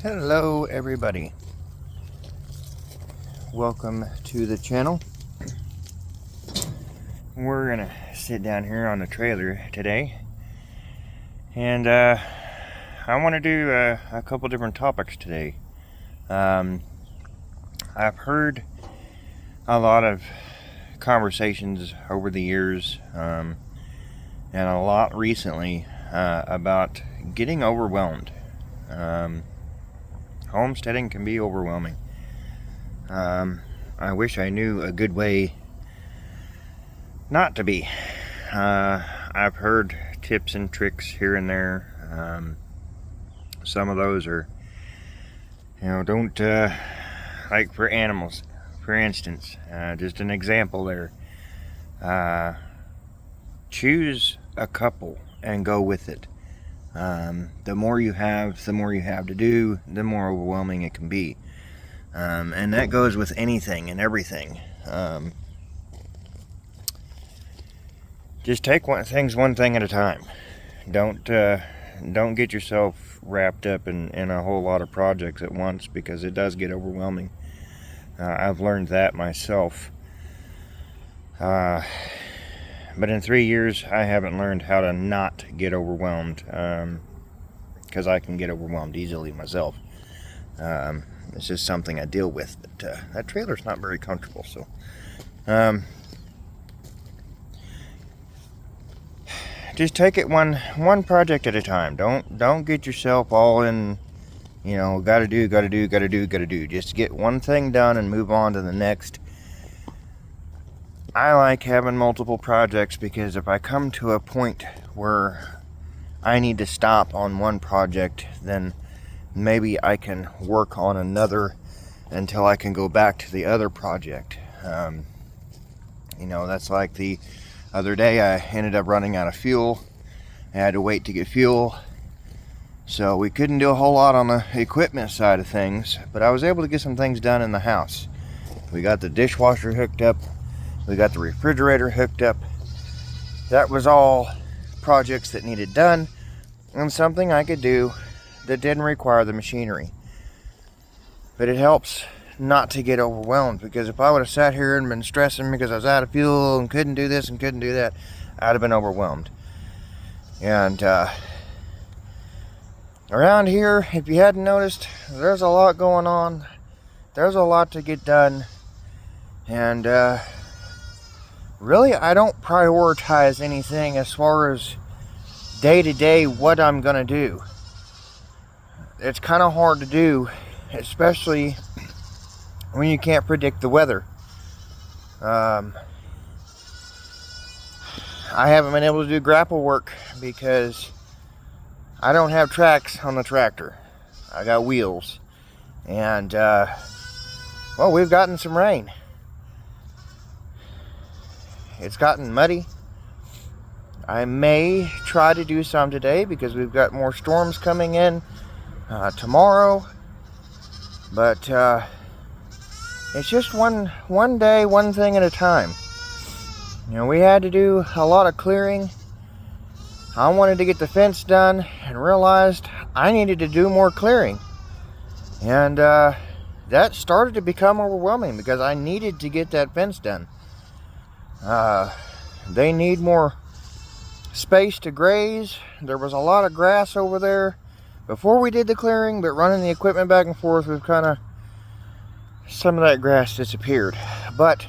Hello everybody, welcome to the channel. We're gonna sit down here on the trailer today, and I want to do a couple different topics today. I've heard a lot of conversations over the years, and a lot recently about getting overwhelmed. Homesteading can be overwhelming. I wish I knew a good way not to be. I've heard tips and tricks here and there. Some of those are, don't, like for animals, for instance, just an example there. Choose a couple and go with it. The more you have to do, the more overwhelming it can be. And that goes with anything and everything. Just take one thing at a time. Don't get yourself wrapped up in a whole lot of projects at once, because it does get overwhelming. I've learned that myself. But in 3 years, I haven't learned how to not get overwhelmed, because I can get overwhelmed easily myself. It's just something I deal with. But that trailer's not very comfortable, so just take it one project at a time. Don't get yourself all in, gotta do. Just get one thing done and move on to the next. I like having multiple projects, because if I come to a point where I need to stop on one project, then maybe I can work on another until I can go back to the other project. That's like the other day I ended up running out of fuel. I had to wait to get fuel, so we couldn't do a whole lot on the equipment side of things, but I was able to get some things done in the house. We got the dishwasher hooked up. We got the refrigerator hooked up. That was all projects that needed done, and something I could do that didn't require the machinery. But it helps not to get overwhelmed, because if I would have sat here and been stressing because I was out of fuel and couldn't do this and couldn't do that, I'd have been overwhelmed. And around here, if you hadn't noticed, there's a lot going on. There's a lot to get done. And really, I don't prioritize anything as far as day to day what I'm gonna do. It's kind of hard to do, especially when you can't predict the weather. I haven't been able to do grapple work because I don't have tracks on the tractor. I got wheels. And we've gotten some rain. It's gotten muddy. I may try to do some today, because we've got more storms coming in tomorrow. But it's just one day, one thing at a time. We had to do a lot of clearing. I wanted to get the fence done and realized I needed to do more clearing. And that started to become overwhelming, because I needed to get that fence done. They need more space to graze. There was a lot of grass over there before we did the clearing, but running the equipment back and forth, some of that grass disappeared. But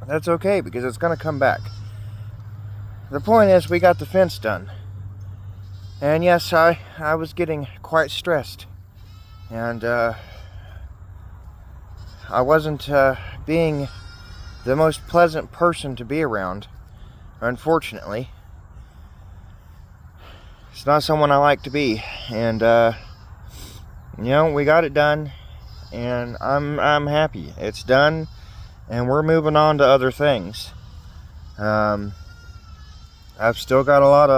that's okay, because it's going to come back. The point is, we got the fence done. And yes, I was getting quite stressed. And I wasn't being the most pleasant person to be around, unfortunately. It's not someone I like to be. And we got it done, and I'm happy. It's done, and we're moving on to other things. I've still got a lot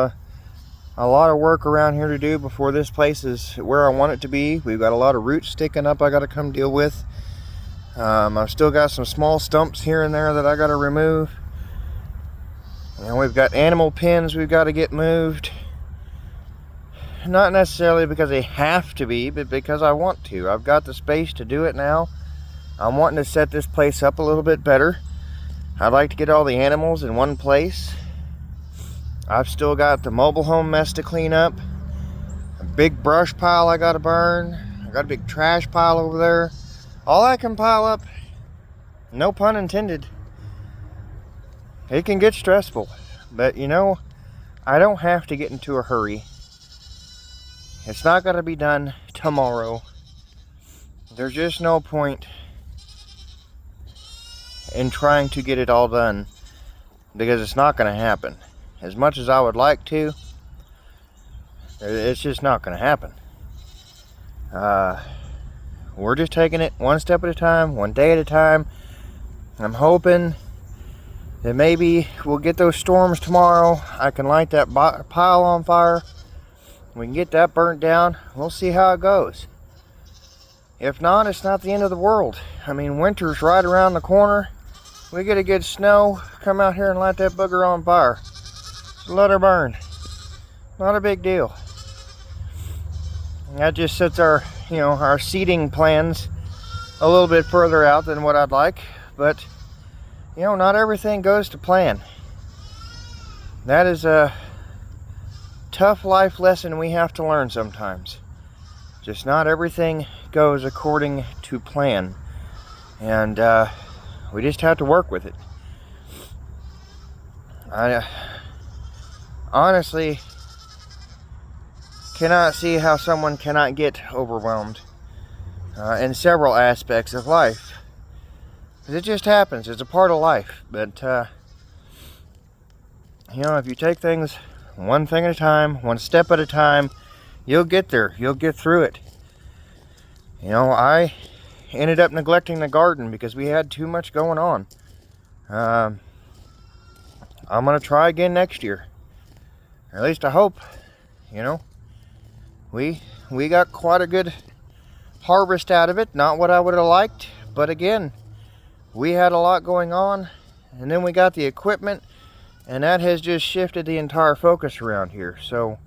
of work around here to do before this place is where I want it to be. We've got a lot of roots sticking up I got to come deal with. I've still got some small stumps here and there that I got to remove. And we've got animal pens we've got to get moved. not necessarily because they have to be, but because I want to. I've got the space to do it now. I'm wanting to set this place up a little bit better. I'd like to get all the animals in one place. I've still got the mobile home mess to clean up. A big brush pile I gotta burn. I got a big trash pile over there. All I can pile up, no pun intended. It can get stressful, but you know, I don't have to get into a hurry. It's not gonna be done tomorrow. There's just no point in trying to get it all done, because it's not gonna happen. As much as I would like to, it's just not gonna happen. We're just taking it one step at a time, one day at a time. I'm hoping that maybe we'll get those storms tomorrow. I can light that pile on fire. We can get that burnt down. We'll see how it goes. If not, it's not the end of the world. I mean, winter's right around the corner. We get a good snow, come out here and light that booger on fire. Let her burn. Not a big deal. That just sets our, our seating plans a little bit further out than what I'd like, but not everything goes to plan. That is a tough life lesson we have to learn sometimes. Just not everything goes according to plan, and we just have to work with it. I honestly cannot see how someone cannot get overwhelmed in several aspects of life. It just happens. It's a part of life. But if you take things one thing at a time, one step at a time, you'll get there. You'll get through it. I ended up neglecting the garden because we had too much going on. I'm gonna try again next year. Or at least I hope. We got quite a good harvest out of it. Not what I would have liked, but again, we had a lot going on, and then we got the equipment, and that has just shifted the entire focus around here. So,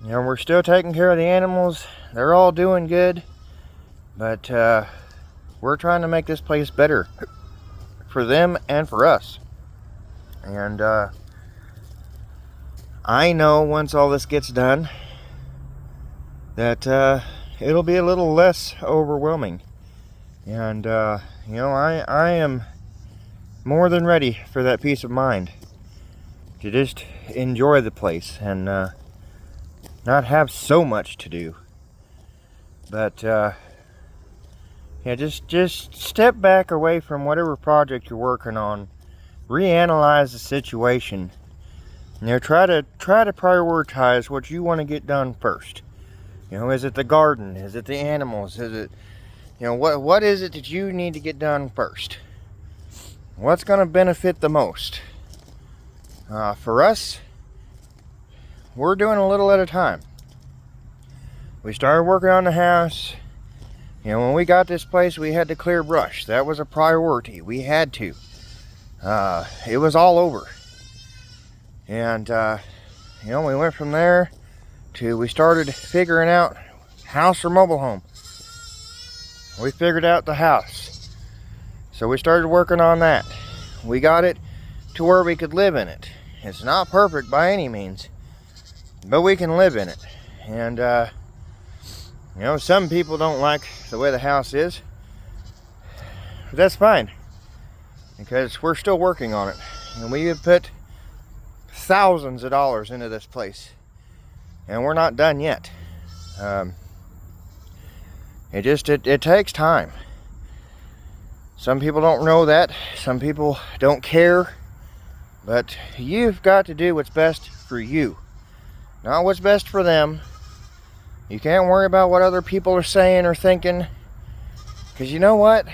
we're still taking care of the animals. They're all doing good, but we're trying to make this place better for them and for us. And I know once all this gets done that it'll be a little less overwhelming. And I am more than ready for that peace of mind to just enjoy the place and not have so much to do. But just step back away from whatever project you're working on. Reanalyze the situation. Try to prioritize what you want to get done first. Is it the garden? Is it the animals? Is it, what is it that you need to get done first? What's going to benefit the most? For us, we're doing a little at a time. We started working on the house. When we got this place, we had to clear brush. That was a priority. We had to. It was all over. And, we went from there to we started figuring out house or mobile home. We figured out the house. So we started working on that. We got it to where we could live in it. It's not perfect by any means, but we can live in it. And, some people don't like the way the house is. But that's fine, because we're still working on it. And we have put thousands of dollars into this place, and we're not done yet. It takes time. Some people don't know that. Some people don't care. But you've got to do what's best for you, not what's best for them. You can't worry about what other people are saying or thinking, because you know what?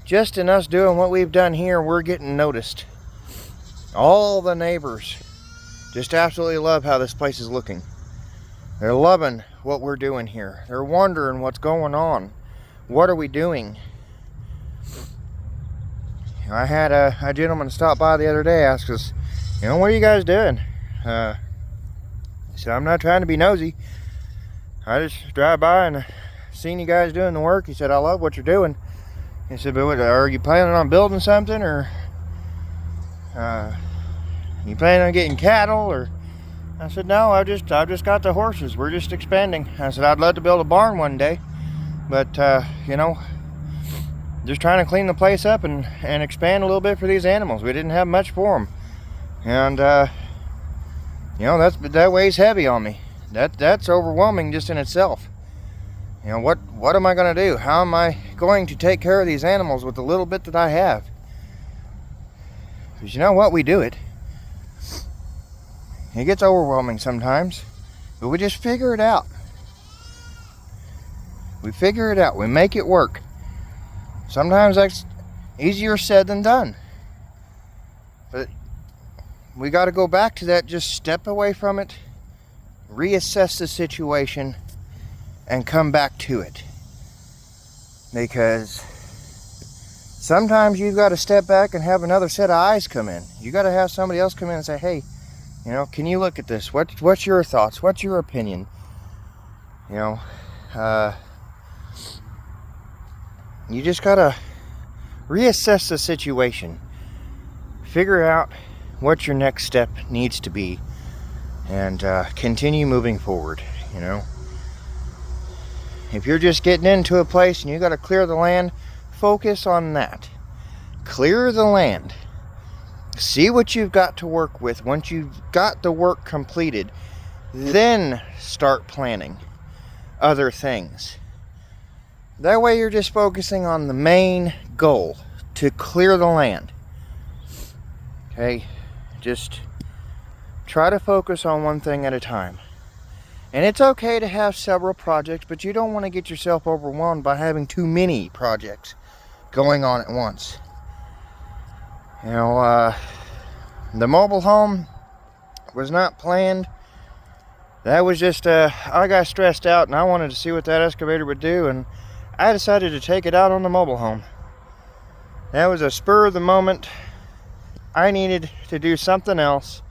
Just in us doing what we've done here, we're getting noticed. All the neighbors just absolutely love how this place is looking. They're loving what we're doing here. They're wondering what's going on. What are we doing? I had a gentleman stop by the other day, ask us, what are you guys doing? said, I'm not trying to be nosy. I just drive by and seen you guys doing the work. He said, I love what you're doing. He said, but what, are you planning on building something, or you planning on getting cattle? Or I said, no, I've just got the horses. We're just expanding. I said, I'd love to build a barn one day, but you know, just trying to clean the place up and expand a little bit for these animals. We didn't have much for them, and you know, that weighs heavy on me. That's overwhelming just in itself. You know, what am I going to do? How am I going to take care of these animals with the little bit that I have? Because you know what, we do it. It gets overwhelming sometimes, but we just figure it out. We figure it out. We make it work. Sometimes that's easier said than done. But we got to go back to that, just step away from it, reassess the situation, and come back to it. Because sometimes you've got to step back and have another set of eyes come in. You got to have somebody else come in and say, hey, you know, can you look at this? What's your thoughts? What's your opinion? You know, you just got to reassess the situation. Figure out what your next step needs to be, and continue moving forward, you know. If you're just getting into a place and you got to clear the land, focus on that. Clear the land. See what you've got to work with. Once you've got the work completed, then start planning other things. That way you're just focusing on the main goal, to clear the land. Okay? Just try to focus on one thing at a time. And it's okay to have several projects, but you don't want to get yourself overwhelmed by having too many projects going on at once. You know, the mobile home was not planned. That was just, I got stressed out and I wanted to see what that excavator would do, and I decided to take it out on the mobile home. That was a spur of the moment. I needed to do something else,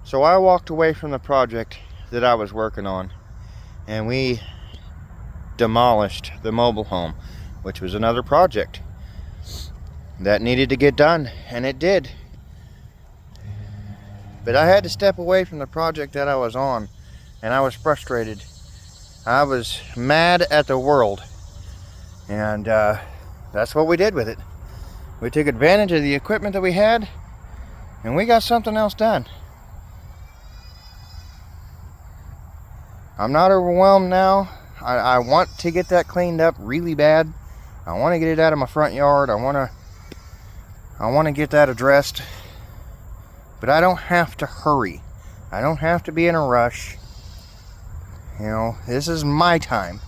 so I walked away from the project that I was working on, and we demolished the mobile home, which was another project that needed to get done, and it did. But I had to step away from the project that I was on, and I was frustrated. I was mad at the world, and that's what we did with it. We took advantage of the equipment that we had, and we got something else done. I'm not overwhelmed now. I want to get that cleaned up really bad. I want to get it out of my front yard. I want to get that addressed. But I don't have to hurry. I don't have to be in a rush. You know, this is my time.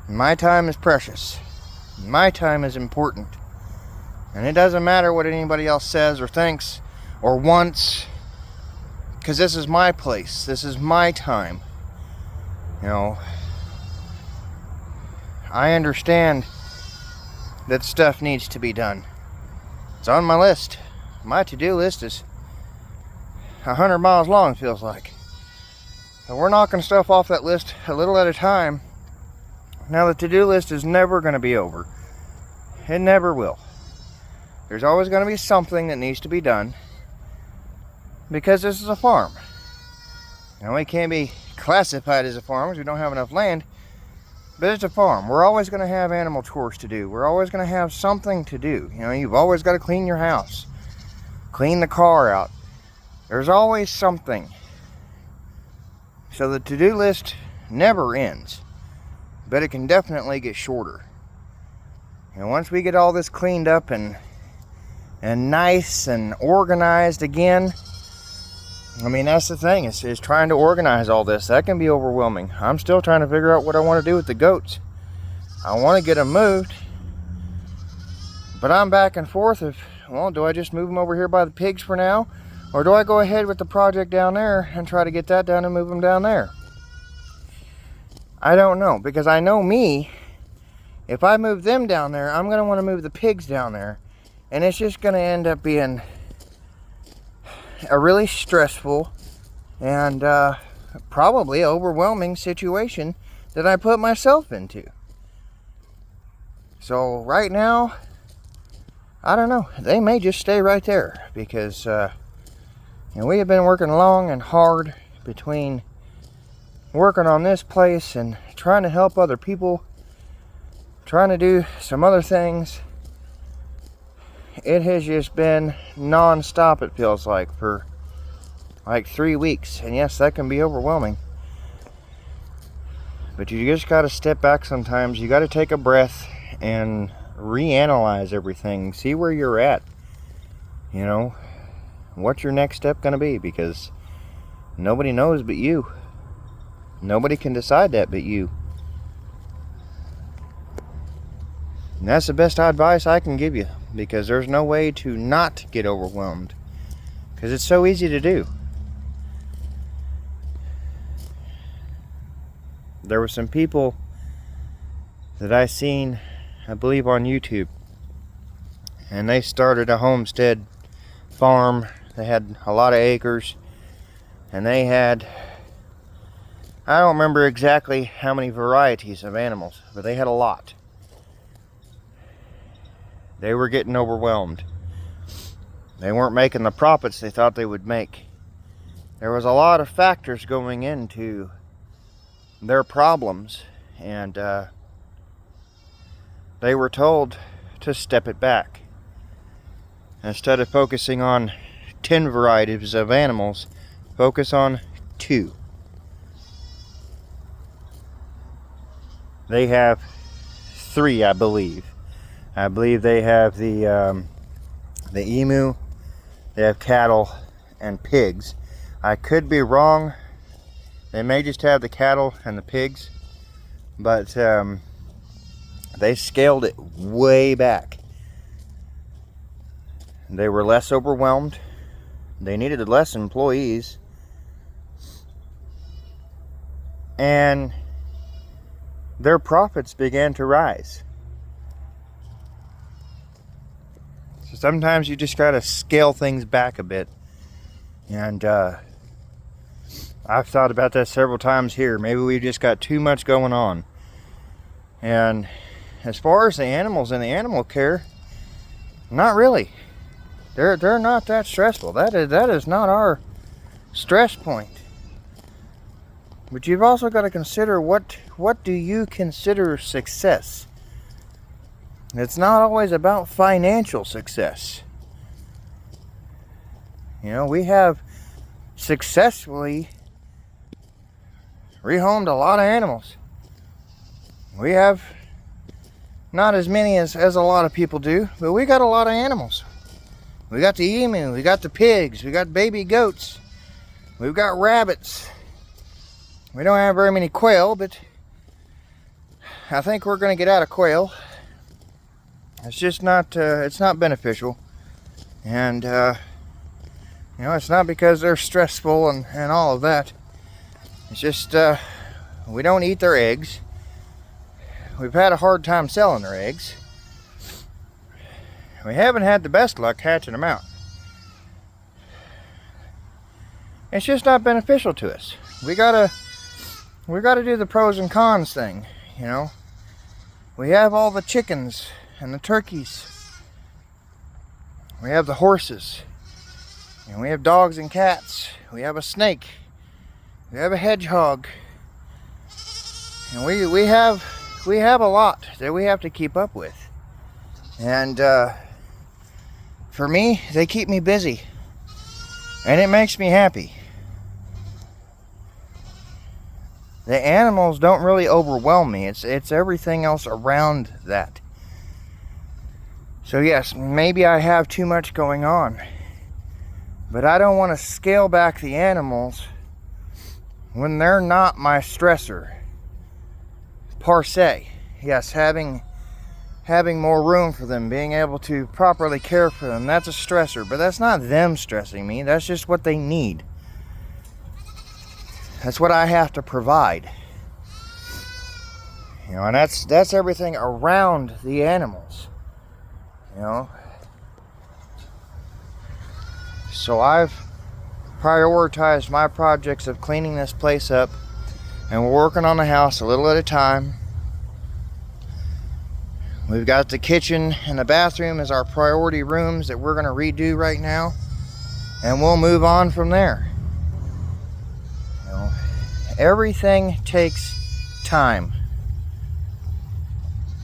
My time is precious. My time is important. And it doesn't matter what anybody else says or thinks or wants, because this is my place. This is my time. You know, I understand that stuff needs to be done. It's on my list. My to-do list is 100 miles long, it feels like. So we're knocking stuff off that list a little at a time. Now, the to-do list is never going to be over. It never will. There's always going to be something that needs to be done, because this is a farm. Now, we can't be classified as a farm because we don't have enough land, but it's a farm. We're always going to have animal chores to do. We're always going to have something to do. You know, you've always got to clean your house, clean the car out. There's always something. So the to-do list never ends, but it can definitely get shorter. And once we get all this cleaned up and nice and organized again, I mean, that's the thing, is trying to organize all this. That can be overwhelming. I'm still trying to figure out what I want to do with the goats. I want to get them moved, but I'm back and forth of, well, do I just move them over here by the pigs for now? Or do I go ahead with the project down there and try to get that done and move them down there? I don't know, because I know me. If I move them down there, I'm going to want to move the pigs down there. And it's just going to end up being a really stressful and probably overwhelming situation that I put myself into. So right now, I don't know. They may just stay right there because we have been working long and hard between working on this place and trying to help other people, trying to do some other things. It has just been non-stop, it feels like, for like 3 weeks. And yes, that can be overwhelming. But you just got to step back sometimes. You got to take a breath and reanalyze everything. See where you're at. You know, what's your next step going to be? Because nobody knows but you. Nobody can decide that but you. And that's the best advice I can give you, because there's no way to not get overwhelmed, because it's so easy to do. There were some people that I seen, I believe, on YouTube, and they started a homestead farm. They had a lot of acres, and they had, I don't remember exactly how many varieties of animals, but they had a lot. They were getting overwhelmed. They weren't making the profits they thought they would make. There was a lot of factors going into their problems, and they were told to step it back. Instead of focusing on 10 varieties of animals, focus on 2. They have 3, I believe. I believe they have the emu, they have cattle, and pigs. I could be wrong. They may just have the cattle and the pigs, but they scaled it way back. They were less overwhelmed. They needed less employees. And their profits began to rise. So sometimes you just gotta scale things back a bit. And I've thought about that several times here. Maybe we've just got too much going on. And as far as the animals and the animal care, not really. They're not that stressful. That is not our stress point. But you've also got to consider what do you consider success? It's not always about financial success. You know, we have successfully rehomed a lot of animals. We have not as many as a lot of people do, but we got a lot of animals. We got the emu, we got the pigs, we got baby goats, we've got rabbits. We don't have very many quail, but I think we're going to get out of quail. It's just not, it's not beneficial. And, it's not because they're stressful and all of that. It's just, we don't eat their eggs. We've had a hard time selling their eggs. We haven't had the best luck hatching them out. It's just not beneficial to us. We gotta do the pros and cons thing, you know. We have all the chickens and the turkeys. We have the horses. And we have dogs and cats. We have a snake. We have a hedgehog. And we have a lot that we have to keep up with. And for me, they keep me busy. And it makes me happy. The animals don't really overwhelm me. It's everything else around that. So yes, maybe I have too much going on. But I don't want to scale back the animals when they're not my stressor per se. Yes, having more room for them, being able to properly care for them, that's a stressor. But that's not them stressing me. That's just what they need. That's what I have to provide. You know, and that's everything around the animals. You know. So I've prioritized my projects of cleaning this place up, and we're working on the house a little at a time. We've got the kitchen and the bathroom as our priority rooms that we're going to redo right now, and we'll move on from there. You know, everything takes time.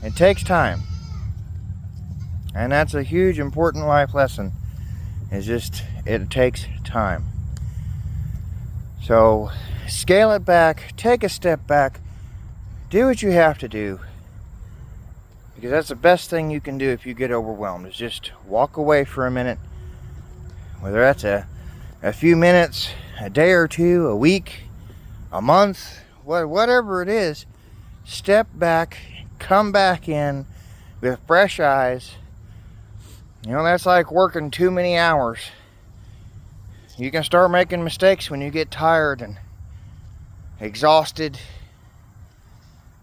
It takes time, and that's a huge important life lesson. It's just, it takes time. So scale it back, take a step back, do what you have to do, because that's the best thing you can do if you get overwhelmed, is just walk away for a minute, whether that's a few minutes, a day or two, a week, a month, whatever it is. Step back, come back in with fresh eyes. You know, that's like working too many hours. You can start making mistakes when you get tired and exhausted.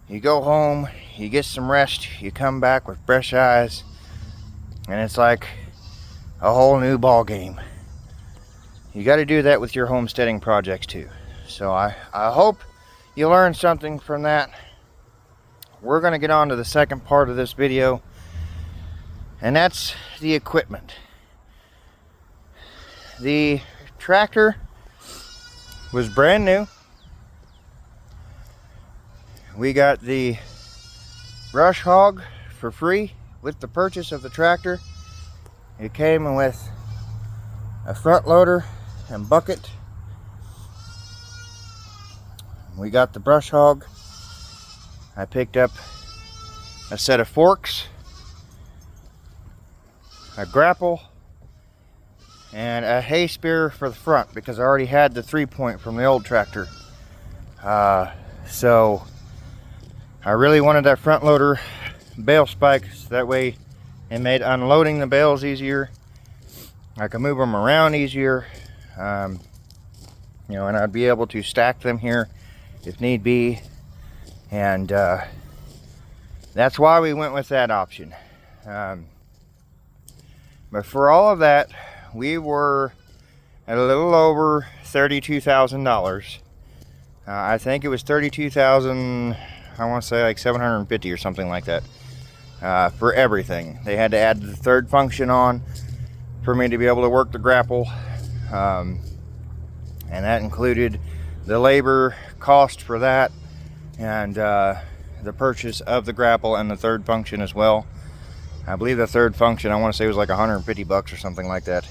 You go home, you get some rest, you come back with fresh eyes, and it's like a whole new ball game. You got to do that with your homesteading projects too. So I hope you learned something from that. We're going to get on to the second part of this video, and that's the equipment. The tractor was brand new. We got the brush hog for free with the purchase of the tractor. It came with a front loader and bucket. We got the brush hog. I picked up a set of forks, a grapple, and a hay spear for the front, because I already had the 3-point from the old tractor. So I really wanted that front loader bale spike, so that way it made unloading the bales easier. I could move them around easier, you know, and I'd be able to stack them here if need be. And that's why we went with that option. But for all of that, we were at a little over $32,000. I think it was $32,000. I want to say like $750 or something like that, for everything. They had to add the third function on for me to be able to work the grapple, and that included the labor cost for that, and the purchase of the grapple and the third function as well. I believe the third function, I want to say, was like $150 or something like that.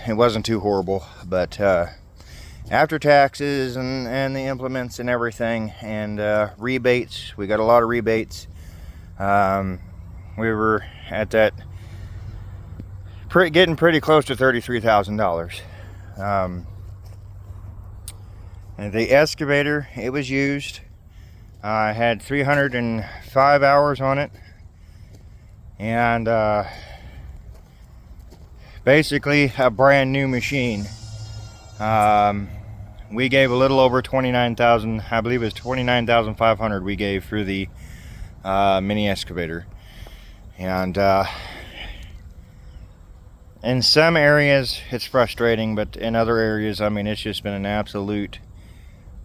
It wasn't too horrible, but after taxes and the implements and everything, and rebates, we got a lot of rebates. We were at that getting pretty close to $33,000. And the excavator, it was used. I had 305 hours on it, and basically a brand new machine. We gave a little over $29,000, I believe it was $29,500 we gave for the mini excavator. And in some areas it's frustrating, but in other areas, I mean, it's just been an absolute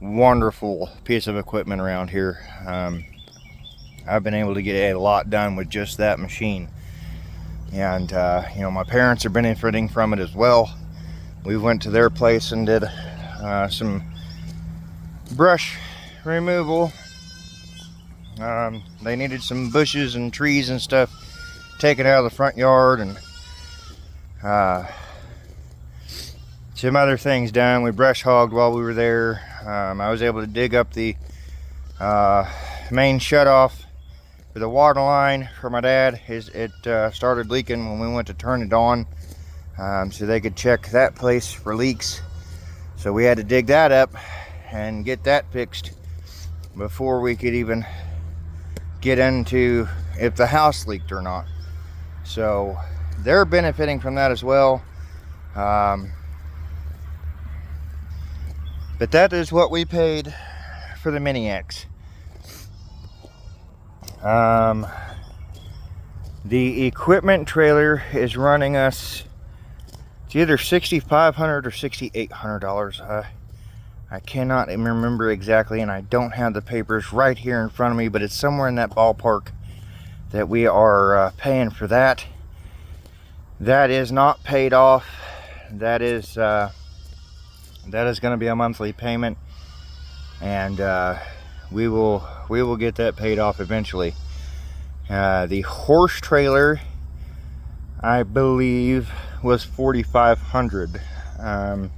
wonderful piece of equipment around here. I've been able to get a lot done with just that machine, and you know, my parents are benefiting from it as well. We went to their place and did some brush removal. They needed some bushes and trees and stuff taken out of the front yard, and some other things done. We brush hogged while we were there. I was able to dig up the main shutoff for the water line for my dad. It started leaking when we went to turn it on, so they could check that place for leaks. So we had to dig that up and get that fixed before we could even get into if the house leaked or not. So they're benefiting from that as well. But that is what we paid for the Mini X. The equipment trailer is running us It's either $6,500 or $6,800. I cannot remember exactly, and I don't have the papers right here in front of me, but it's somewhere in that ballpark that we are paying for that. That is not paid off. That is going to be a monthly payment, and we will get that paid off eventually. The horse trailer, I believe, was $4,500,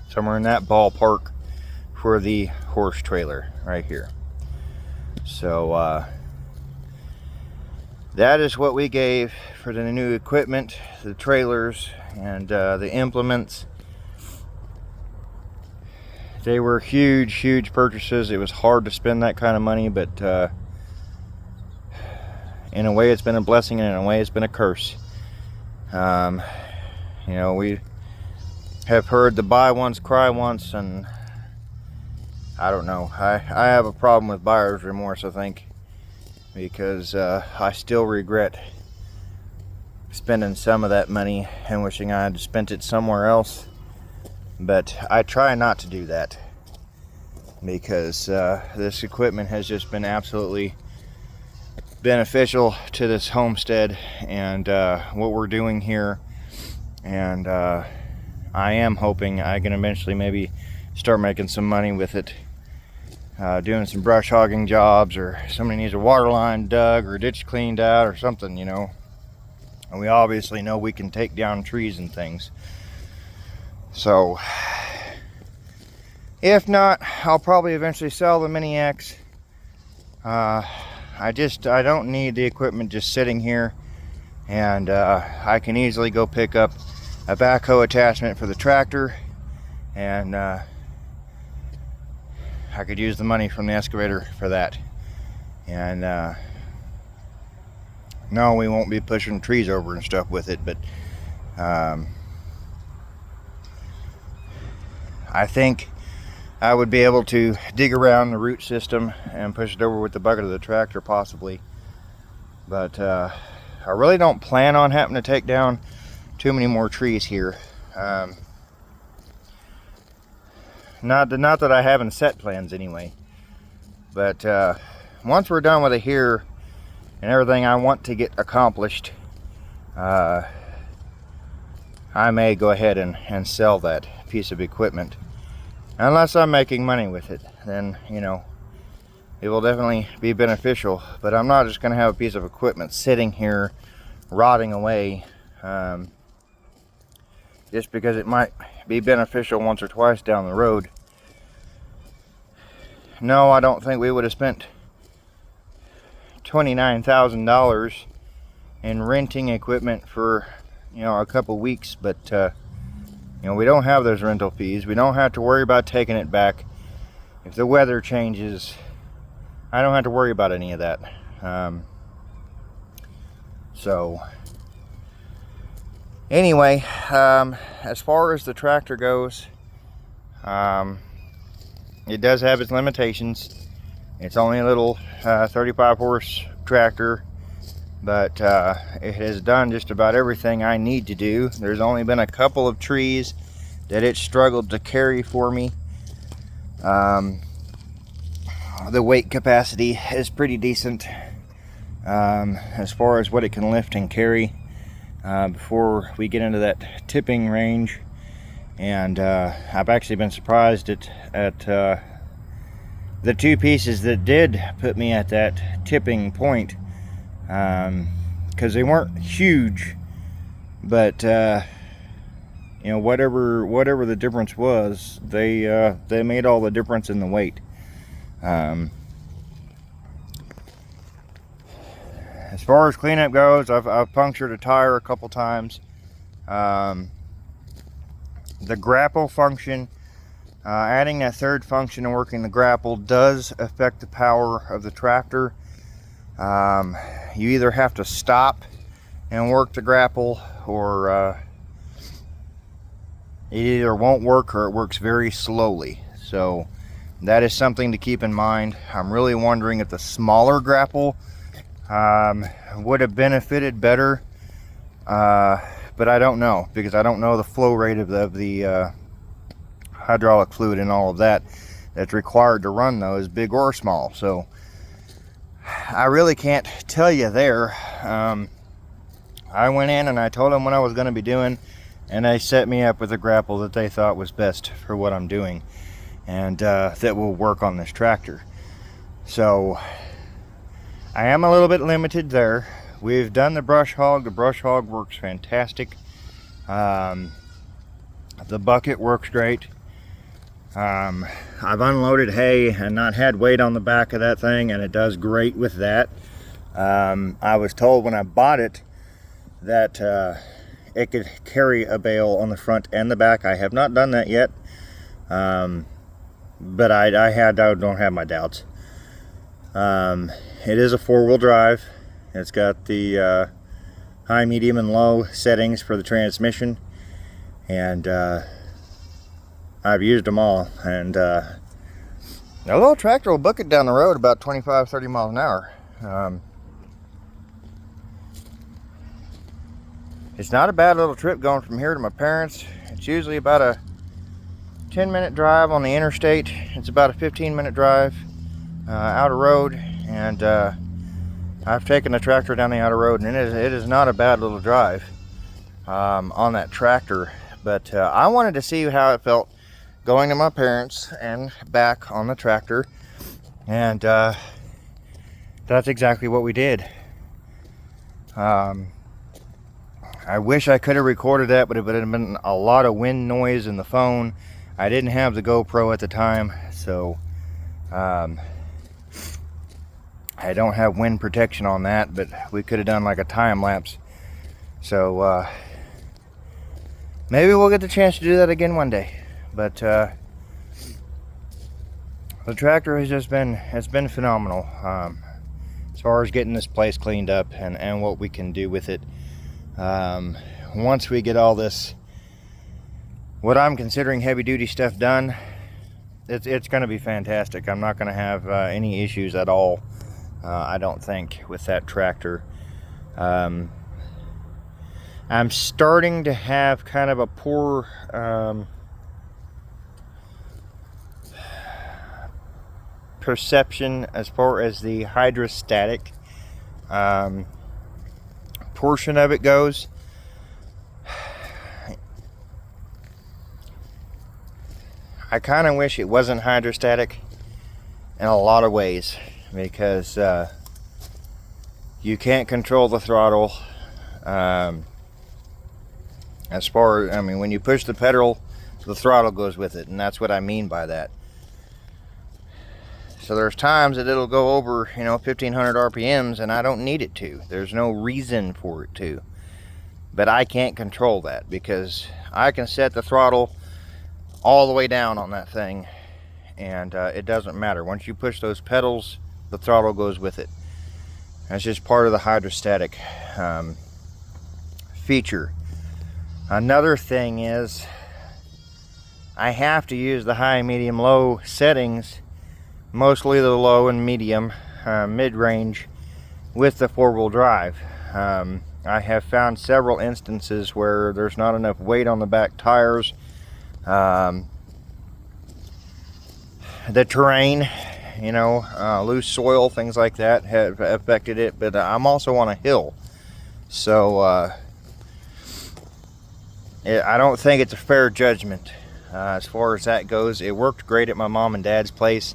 somewhere in that ballpark for the horse trailer right here. So that is what we gave for the new equipment, the trailers, and the implements. They were huge purchases. It was hard to spend that kind of money, but in a way it's been a blessing, and in a way it's been a curse. You know, we have heard the buy once, cry once, and I don't know. I have a problem with buyer's remorse, I think, because I still regret spending some of that money and wishing I had spent it somewhere else. But I try not to do that, because this equipment has just been absolutely beneficial to this homestead and what we're doing here. And I am hoping I can eventually maybe start making some money with it, doing some brush hogging jobs, or somebody needs a water line dug or a ditch cleaned out or something, you know. And we obviously know we can take down trees and things. So if not, I'll probably eventually sell the Mini X. I don't need the equipment just sitting here, and I can easily go pick up a backhoe attachment for the tractor, and I could use the money from the excavator for that. And no, we won't be pushing trees over and stuff with it, but I think I would be able to dig around the root system and push it over with the bucket of the tractor, possibly. But I really don't plan on having to take down too many more trees here. Not that I haven't set plans anyway. But once we're done with it here and everything I want to get accomplished, I may go ahead and sell that piece of equipment. Unless I'm making money with it, then, you know, it will definitely be beneficial. But I'm not just going to have a piece of equipment sitting here rotting away just because it might be beneficial once or twice down the road. No, I don't think we would have spent $29,000 in renting equipment for, you know, a couple weeks, but you know, we don't have those rental fees. We don't have to worry about taking it back. If the weather changes, I don't have to worry about any of that. So anyway, as far as the tractor goes, it does have its limitations. It's only a little 35 horse tractor, but it has done just about everything I need to do. There's only been a couple of trees that it struggled to carry for me. The weight capacity is pretty decent as far as what it can lift and carry before we get into that tipping range. And I've actually been surprised at the two pieces that did put me at that tipping point, because they weren't huge, but you know, whatever the difference was, they made all the difference in the weight. As far as cleanup goes, I've punctured a tire a couple times. The grapple function, adding that third function and working the grapple does affect the power of the tractor. You either have to stop and work the grapple, or it either won't work or it works very slowly. So that is something to keep in mind. I'm really wondering if the smaller grapple would have benefited better, but but I don't know, because I don't know the flow rate of the hydraulic fluid and all of that that's required to run those, big or small. So I really can't tell you there. I went in and I told them what I was going to be doing, and they set me up with a grapple that they thought was best for what I'm doing, and that will work on this tractor. So I am a little bit limited there. We've done the brush hog. The brush hog works fantastic. The bucket works great. I've unloaded hay and not had weight on the back of that thing, and it does great with that. I was told when I bought it that it could carry a bale on the front and the back. I have not done that yet, but I don't have my doubts. It is a 4-wheel drive. It's got the high, medium, and low settings for the transmission, and I've used them all. And a little tractor will book it down the road about 25-30 miles an hour. It's not a bad little trip going from here to my parents'. It's usually about a 10-minute drive on the interstate. It's about a 15-minute drive outer road, and I've taken the tractor down the outer road, and it is not a bad little drive on that tractor. But I wanted to see how it felt going to my parents' and back on the tractor, and that's exactly what we did. I wish I could have recorded that, but it would have been a lot of wind noise in the phone. I didn't have the GoPro at the time, so I don't have wind protection on that, but we could have done like a time lapse. So maybe we'll get the chance to do that again one day. But the tractor has just been, it's been phenomenal as far as getting this place cleaned up and what we can do with it. Once we get all this, what I'm considering heavy duty stuff done, it's going to be fantastic. I'm not going to have any issues at all, I don't think, with that tractor. I'm starting to have kind of a poor perception as far as the hydrostatic portion of it goes. I kind of wish it wasn't hydrostatic in a lot of ways, because you can't control the throttle. As far, I mean, when you push the pedal, the throttle goes with it, and that's what I mean by that. So there's times that it'll go over, 1,500 RPMs, and I don't need it to. There's no reason for it to. But I can't control that, because I can set the throttle all the way down on that thing, and it doesn't matter. Once you push those pedals, the throttle goes with it. That's just part of the hydrostatic feature. Another thing is, I have to use the high, medium, low settings, mostly the low and medium, mid-range, with the 4-wheel drive. I have found several instances where there's not enough weight on the back tires. The terrain, loose soil, things like that have affected it, but I'm also on a hill, so I don't think it's a fair judgment as far as that goes. It worked great at my mom and dad's place.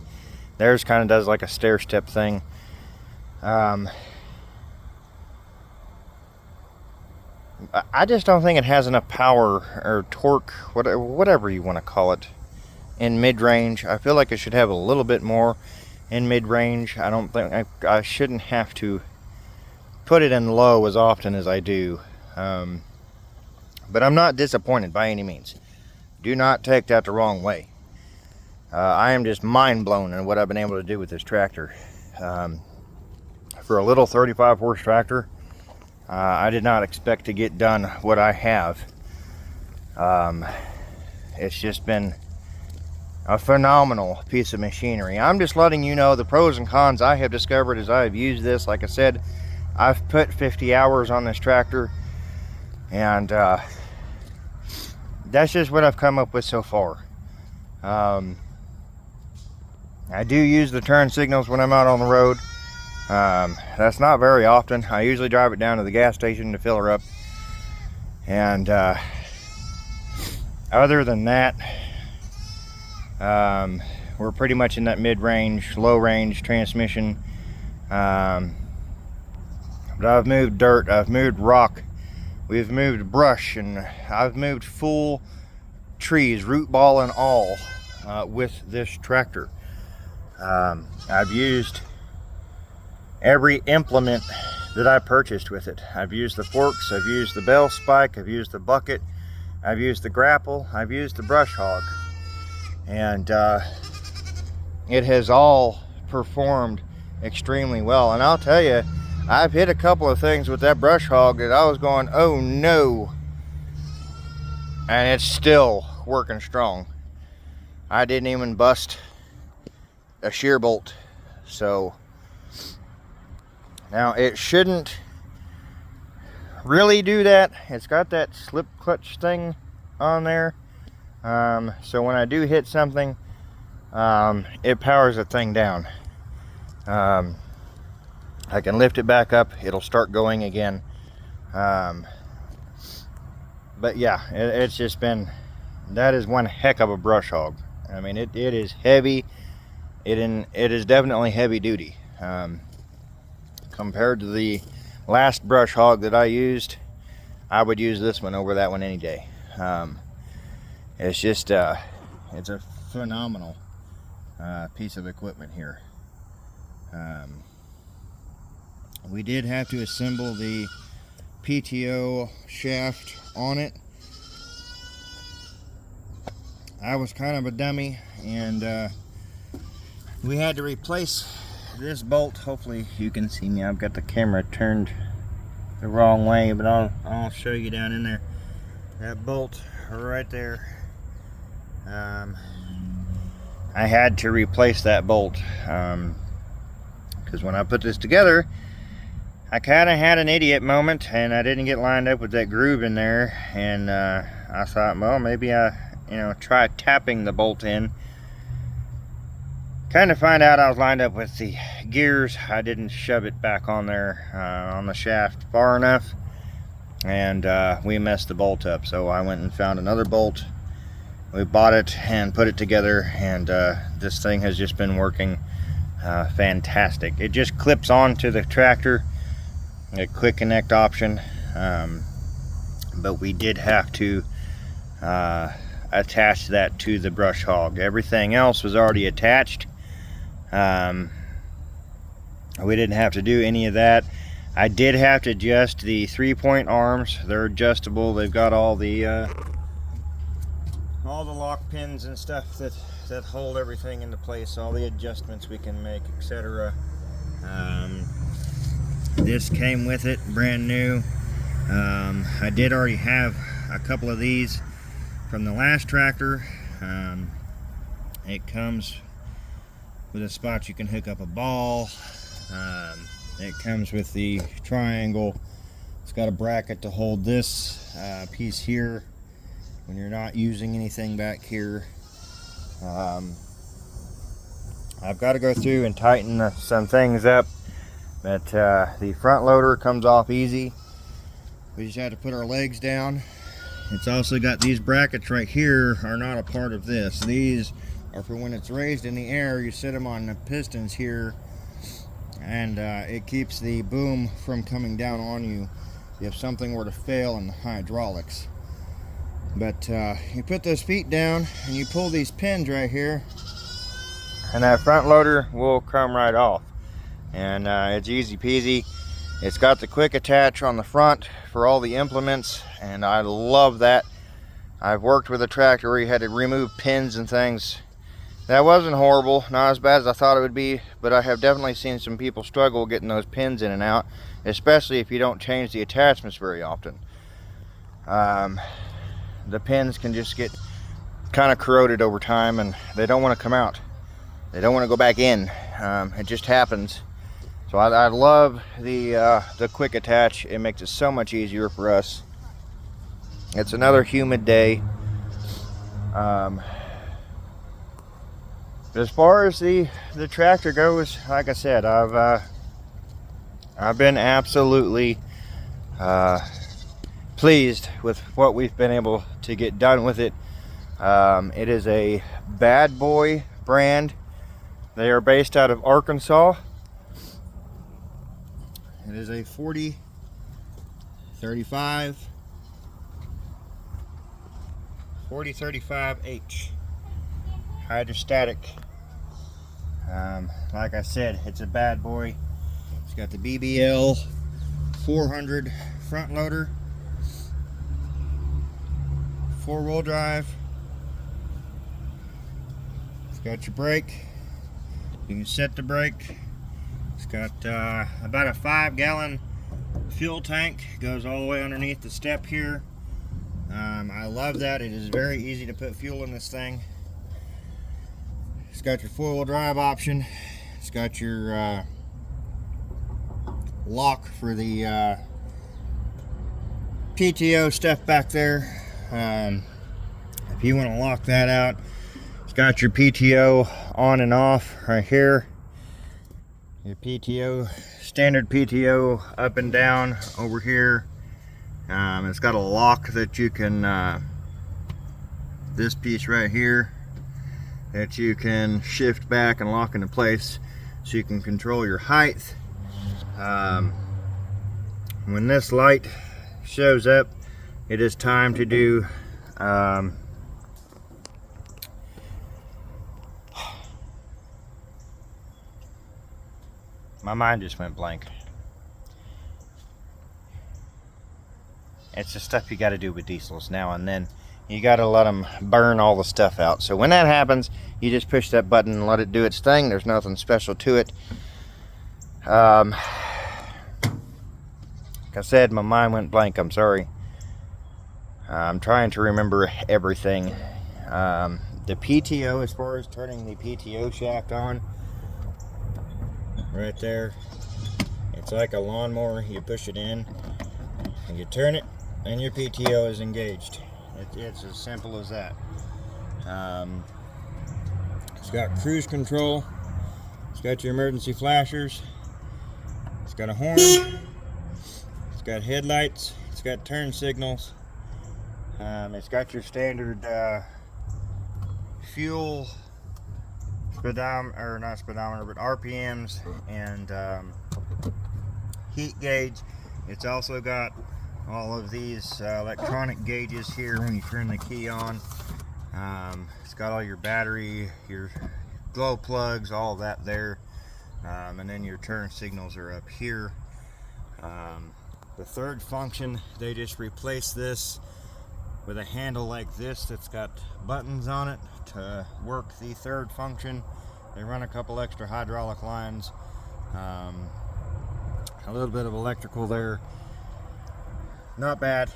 Theirs kind of does like a stair step thing. I just don't think it has enough power or torque, whatever you want to call it, in mid-range. I feel like it should have a little bit more in mid-range. I don't think I shouldn't have to put it in low as often as I do. But I'm not disappointed by any means. Do not take that the wrong way. I am just mind blown in what I've been able to do with this tractor. For a little 35 horse tractor, I did not expect to get done what I have. It's just been a phenomenal piece of machinery. I'm just letting you know the pros and cons I have discovered as I have used this. Like I said, I've put 50 hours on this tractor. And that's just what I've come up with so far. I do use the turn signals when I'm out on the road. That's not very often. I usually drive it down to the gas station to fill her up. And other than that, we're pretty much in that mid-range, low-range transmission. But I've moved dirt, I've moved rock, we've moved brush, and I've moved full trees, root ball and all, with this tractor. I've used every implement that I purchased with it. I've used the forks, I've used the bell spike, I've used the bucket, I've used the grapple, I've used the brush hog. And it has all performed extremely well. And I'll tell you, I've hit a couple of things with that brush hog that I was going, oh no, and it's still working strong. I didn't even bust a shear bolt. So now it shouldn't really do that. It's got that slip clutch thing on there, so when I do hit something, it powers the thing down. I can lift it back up, it'll start going again. But yeah, it's just been, that is one heck of a brush hog. I mean, it is heavy. It is definitely heavy duty. Compared to the last brush hog that I used, I would use this one over that one any day. It's just it's a phenomenal piece of equipment here. We did have to assemble the PTO shaft on it. I was kind of a dummy, and we had to replace this bolt. Hopefully you can see me. I've got the camera turned the wrong way, but I'll show you down in there. That bolt right there. I had to replace that bolt because when I put this together, I kind of had an idiot moment, and I didn't get lined up with that groove in there. And I thought, well, maybe I, try tapping the bolt in. Kind of find out I was lined up with the gears. I didn't shove it back on there on the shaft far enough, and we messed the bolt up. So I went and found another bolt. We bought it and put it together, and this thing has just been working fantastic. It just clips onto the tractor, a quick connect option, but we did have to attach that to the brush hog. Everything else was already attached. We didn't have to do any of that. I did have to adjust the 3-point arms. They're adjustable. They've got all the lock pins and stuff that hold everything into place, all the adjustments we can make, etc. This came with it, brand new. I did already have a couple of these from the last tractor. It comes with a spot you can hook up a ball. It comes with the triangle. It's got a bracket to hold this piece here when you're not using anything back here. I've got to go through and tighten some things up, but the front loader comes off easy. We just had to put our legs down. It's also got these brackets right here are not a part of this. These are for when it's raised in the air. You set them on the pistons here, and it keeps the boom from coming down on you if something were to fail in the hydraulics. But you put those feet down and you pull these pins right here, and that front loader will come right off, and it's easy peasy. It's got the quick attach on the front for all the implements, and I love that. I've worked with a tractor where you had to remove pins and things. That wasn't horrible, not as bad as I thought it would be, but I have definitely seen some people struggle getting those pins in and out, especially if you don't change the attachments very often. The pins can just get kind of corroded over time, and they don't want to come out. They don't want to go back in. It just happens. So I love the quick attach. It makes it so much easier for us. It's another humid day. As far as the tractor goes, like I said, I've been absolutely pleased with what we've been able to get done with it. It is a BadBoy brand. They are based out of Arkansas. It is a 4035H hydrostatic. Like I said, it's a BadBoy. It's got the BBL 400 front loader, 4-wheel drive. It's got your brake. You can set the brake. It's got about a 5-gallon fuel tank. Goes all the way underneath the step here. I love that. It is very easy to put fuel in this thing. It's got your 4-wheel drive option. It's got your lock for the PTO stuff back there. If you want to lock that out, it's got your PTO on and off right here. Your PTO, standard PTO up and down over here. It's got a lock that you can, this piece right here, that you can shift back and lock into place so you can control your height. When this light shows up, it is time to do my mind just went blank. It's the stuff you got to do with diesels now and then. You got to let them burn all the stuff out. So when that happens, you just push that button and let it do its thing. There's nothing special to it. Like I said, my mind went blank. I'm sorry. I'm trying to remember everything. The PTO, as far as turning the PTO shaft on, right there, it's like a lawnmower. You push it in and you turn it and your PTO is engaged. It's as simple as that. It's got cruise control. It's got your emergency flashers. It's got a horn. It's got headlights. It's got turn signals. It's got your standard fuel speedometer, or not speedometer, but RPMs and heat gauge. It's also got all of these electronic gauges here when you turn the key on. It's got all your battery, your glow plugs, all of that there. And then your turn signals are up here. The third function, they just replaced this with a handle like this that's got buttons on it to work the third function. They run a couple extra hydraulic lines, a little bit of electrical there. Not bad,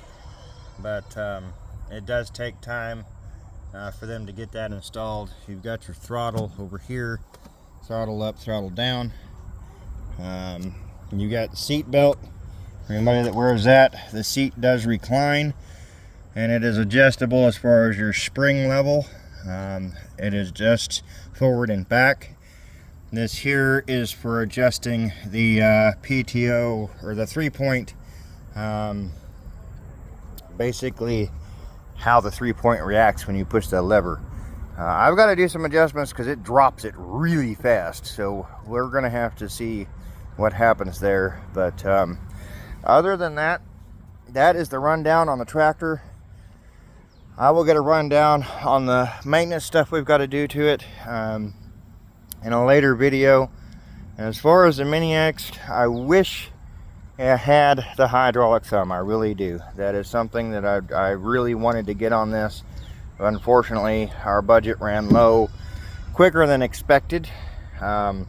but it does take time for them to get that installed. You've got your throttle over here, throttle up, throttle down. You got the seat belt. For anybody that wears that, the seat does recline, and it is adjustable as far as your spring level. It is just forward and back. This here is for adjusting the PTO, or the 3-point, basically how the 3-point reacts when you push that lever. I've got to do some adjustments because it drops it really fast, so we're going to have to see what happens there. But other than that, that is the rundown on the tractor. I will get a rundown on the maintenance stuff we've got to do to it in a later video. And as far as the Mini X, I wish it had the hydraulic thumb. I really do. That is something that I really wanted to get on this. Unfortunately, our budget ran low quicker than expected. But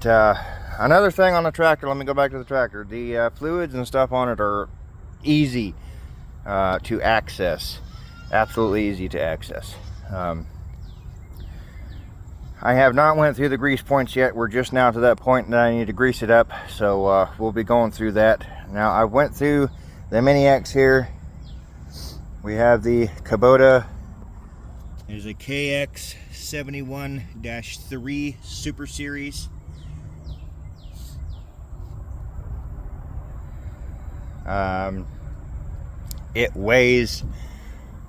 another thing on the tractor, let me go back to the tractor. The fluids and stuff on it are easy to access. Absolutely easy to access. I have not went through the grease points yet. We're just now to that point that I need to grease it up, so we'll be going through that. Now, I went through the Mini X here. We have the Kabota. There's a KX71-3 Super Series. It weighs,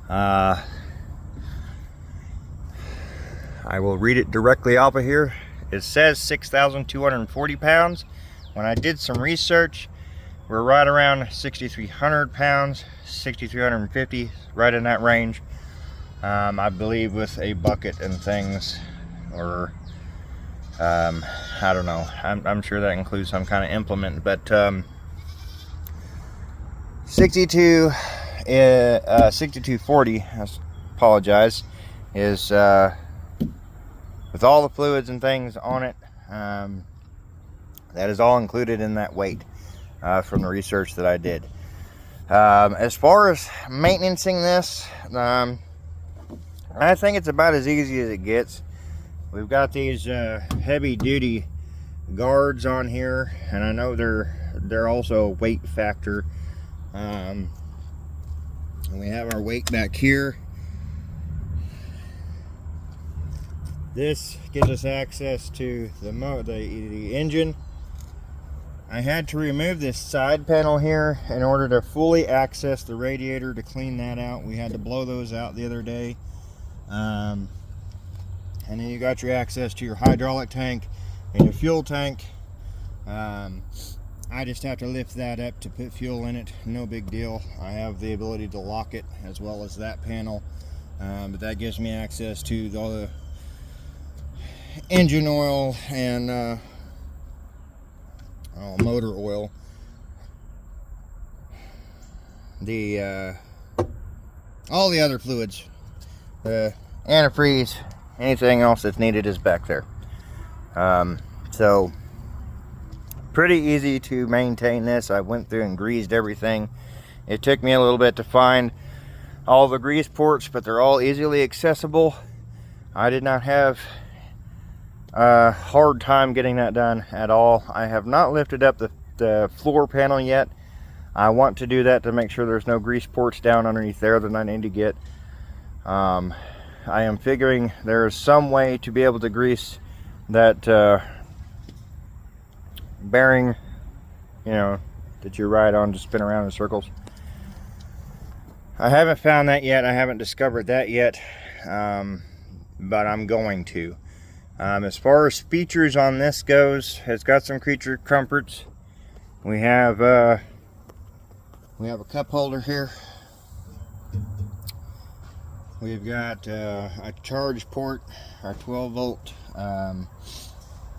I will read it directly off of here. It says 6,240 pounds. When I did some research, we're right around 6,300 pounds, 6,350, right in that range. I believe with a bucket and things, or I don't know. I'm sure that includes some kind of implement, but 6240, I apologize, is with all the fluids and things on it. That is all included in that weight from the research that I did. As far as maintaining this, I think it's about as easy as it gets. We've got these heavy duty guards on here, and I know they're also a weight factor. And we have our weight back here. This gives us access to the engine. I had to remove this side panel here in order to fully access the radiator to clean that out. We had to blow those out the other day. And then you got your access to your hydraulic tank and your fuel tank. I just have to lift that up to put fuel in it. No big deal. I have the ability to lock it as well as that panel. But that gives me access to all the engine oil and motor oil. All the other fluids, antifreeze, anything else that's needed is back there. So pretty easy to maintain this. I went through and greased everything. It took me a little bit to find all the grease ports, but they're all easily accessible. I did not have a hard time getting that done at all. I have not lifted up the floor panel yet. I want to do that to make sure there's no grease ports down underneath there that I need to get. I am figuring there is some way to be able to grease that bearing, you know, that you ride on to spin around in circles. I haven't found that yet. I haven't discovered that yet, but I'm going to. As far as features on this goes, it's got some creature comforts. We have a cup holder here. We've got a charge port, our 12 volt.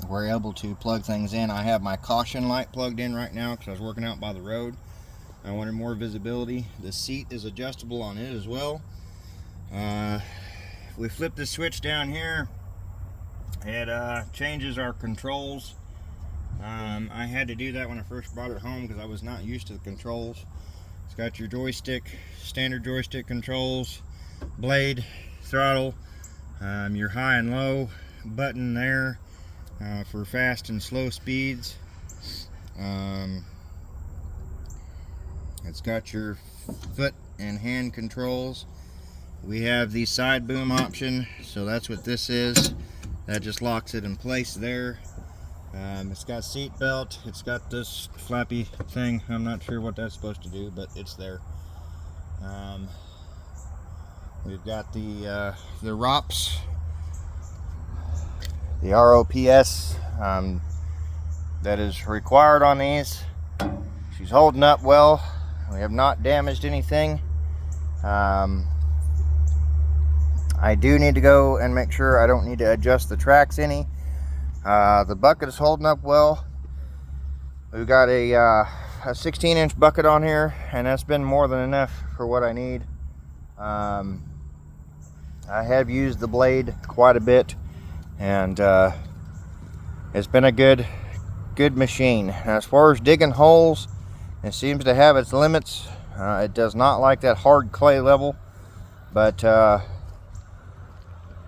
We're able to plug things in. I have my caution light plugged in right now because I was working out by the road. I wanted more visibility. The seat is adjustable on it as well. We flip the switch down here. It changes our controls. I had to do that when I first brought it home because I was not used to the controls. It's got your joystick, standard joystick controls, blade, throttle, your high and low button there for fast and slow speeds. It's got your foot and hand controls. We have the side boom option, so that's what this is. That just locks it in place there. It's got seat belt. It's got this flappy thing. I'm not sure what that's supposed to do, but it's there. We've got the ROPS, the ROPS that is required on these. She's holding up well. We have not damaged anything. I do need to go and make sure I don't need to adjust the tracks any. The bucket is holding up well. We've got a 16-inch bucket on here, and that's been more than enough for what I need. I have used the blade quite a bit, and it's been a good machine. As far as digging holes, it seems to have its limits. It does not like that hard clay level, but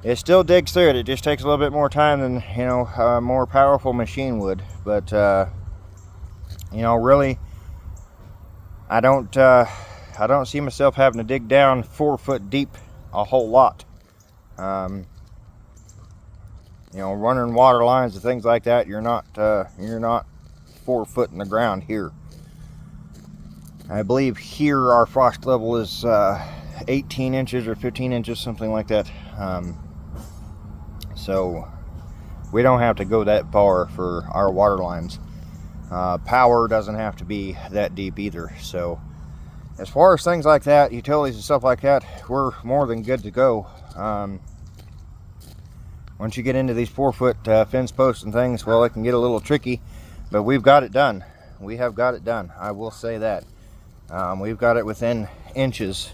it still digs through it. It just takes a little bit more time than, you know, a more powerful machine would. But you know, really, I don't see myself having to dig down 4 foot deep a whole lot. You know, running water lines and things like that, you're not 4 foot in the ground here. I believe here our frost level is 18 inches or 15 inches, something like that. So we don't have to go that far for our water lines. Power doesn't have to be that deep either. So as far as things like that, utilities and stuff like that, we're more than good to go. Once you get into these 4 foot fence posts and things, well, it can get a little tricky, but we've got it done. We have got it done. I will say that. We've got it within inches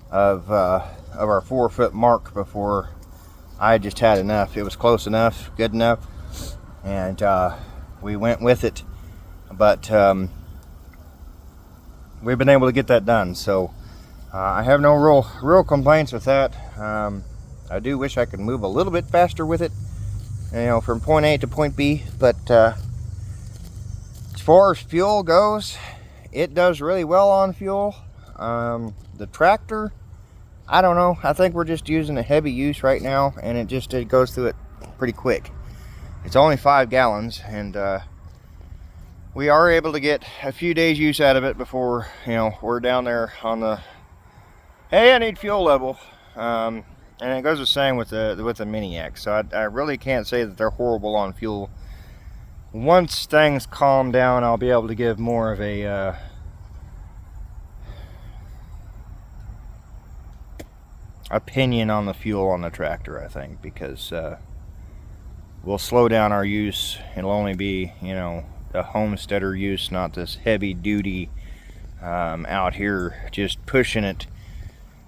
of our 4 foot mark before I just had enough. It was close enough, good enough, and we went with it. But we've been able to get that done, so I have no real complaints with that. I do wish I could move a little bit faster with it, you know, from point A to point B, but as far as fuel goes, it does really well on fuel. The tractor, I don't know, I think we're just using a heavy use right now, and it goes through it pretty quick. It's only 5 gallons, and we are able to get a few days use out of it before, you know, we're down there on the, hey, I need fuel level. And it goes the same with the Mini X. So I really can't say that they're horrible on fuel. Once things calm down, I'll be able to give more of a opinion on the fuel on the tractor, I think, because we'll slow down our use. It'll only be, you know, the homesteader use, not this heavy duty out here just pushing it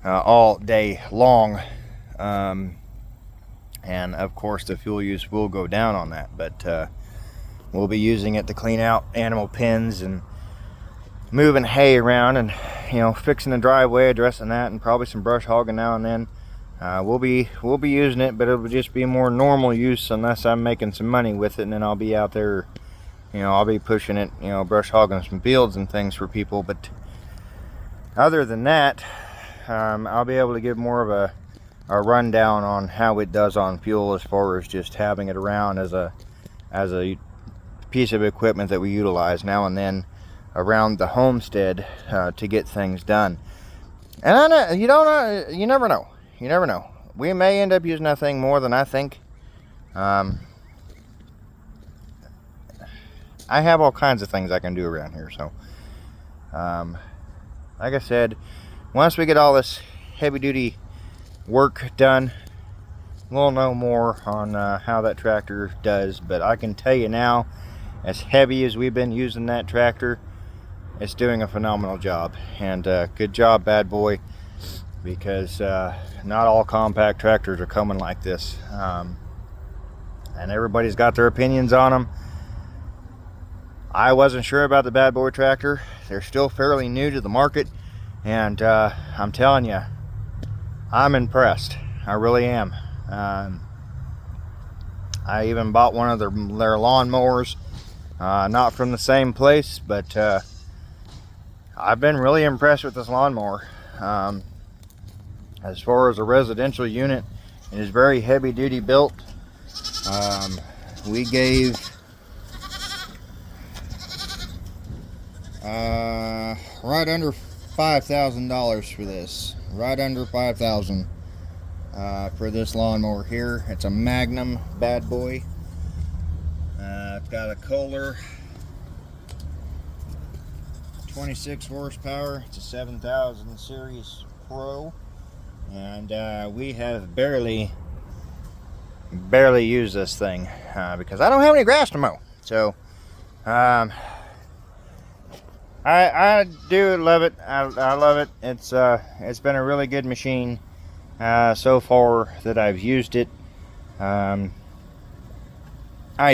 all day long. And of course the fuel use will go down on that, but we'll be using it to clean out animal pens and moving hay around, and, you know, fixing the driveway, addressing that, and probably some brush hogging now and then. We'll be using it, but it'll just be more normal use unless I'm making some money with it, and then I'll be out there, you know, I'll be pushing it, you know, brush hogging some fields and things for people. But other than that, I'll be able to give more of a rundown on how it does on fuel, as far as just having it around as a piece of equipment that we utilize now and then around the homestead to get things done. And I know, you never know. We may end up using that thing more than I think. I have all kinds of things I can do around here, so like I said, once we get all this heavy duty work done, we'll know more on how that tractor does. But I can tell you now, as heavy as we've been using that tractor, it's doing a phenomenal job. And good job, Bad Boy, because not all compact tractors are coming like this, and everybody's got their opinions on them. I wasn't sure about the Bad Boy tractor. They're still fairly new to the market, and I'm telling you, I'm impressed. I really am. I even bought one of their lawnmowers, not from the same place, but I've been really impressed with this lawnmower. As far as a residential unit, it is very heavy duty built. We gave right under $5,000 for this. Right under $5,000 for this lawnmower here. It's a Magnum Bad Boy. It's got a Kohler 26 horsepower. It's a 7000 series Pro, and we have barely used this thing because I don't have any grass to mow. So I do love it. I love it. It's been a really good machine so far that I've used it. I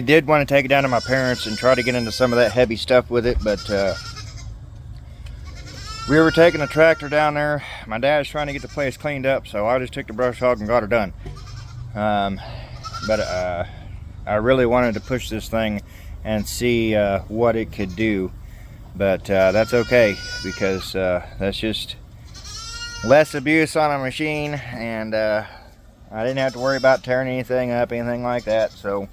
did want to take it down to my parents and try to get into some of that heavy stuff with it, but we were taking a tractor down there. My dad's trying to get the place cleaned up, so I just took the brush hog and got her done. But I really wanted to push this thing and see what it could do. But that's okay, because that's just less abuse on a machine, and I didn't have to worry about tearing anything up, anything like that. So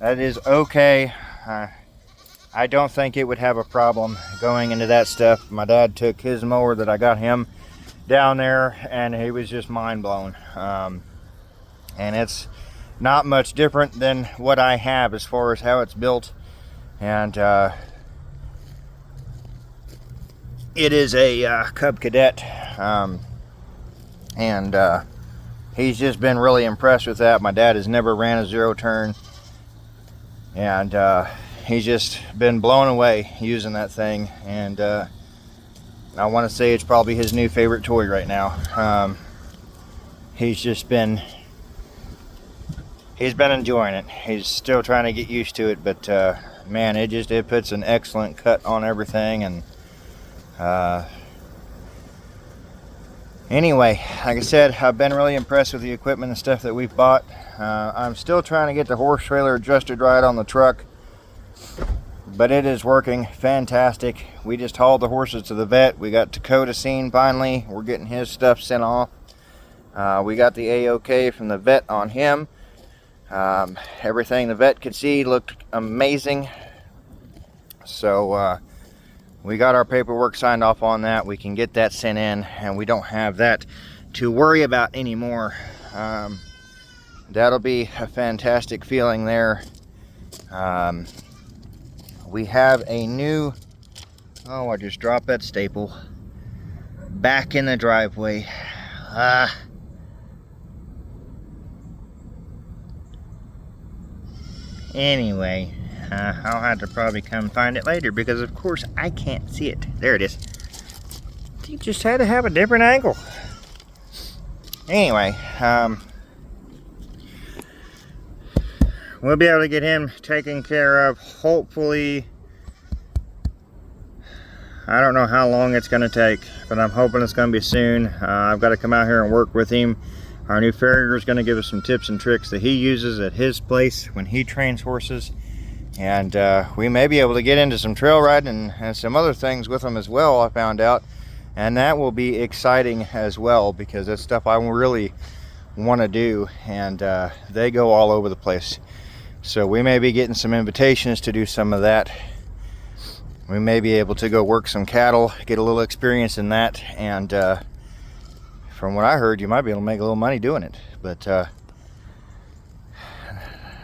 that is okay. I don't think it would have a problem going into that stuff. My dad took his mower that I got him down there, and he was just mind blown. And it's not much different than what I have as far as how it's built. And it is a Cub Cadet, and he's just been really impressed with that. My dad has never ran a zero turn, and he's just been blown away using that thing. And I want to say it's probably his new favorite toy right now. He's been enjoying it. He's still trying to get used to it, but man, it puts an excellent cut on everything. And anyway, like I said, I've been really impressed with the equipment and stuff that we've bought. I'm still trying to get the horse trailer adjusted right on the truck, but it is working fantastic. We just hauled the horses to the vet. We got Dakota seen finally. We're getting his stuff sent off. We got the A-OK from the vet on him. Everything the vet could see looked amazing. So we got our paperwork signed off on that. We can get that sent in, and we don't have that to worry about anymore. That'll be a fantastic feeling there. We have a new, oh, I just dropped that staple back in the driveway. Anyway, I'll have to probably come find it later, because of course I can't see it. There it is. You just had to have a different angle. Anyway, we'll be able to get him taken care of, hopefully. I don't know how long it's going to take, but I'm hoping it's going to be soon. I've got to come out here and work with him. Our new farrier is going to give us some tips and tricks that he uses at his place when he trains horses. And we may be able to get into some trail riding and some other things with him as well, I found out. And that will be exciting as well, because that's stuff I really want to do. And they go all over the place. So we may be getting some invitations to do some of that. We may be able to go work some cattle, get a little experience in that. And from what I heard, you might be able to make a little money doing it. But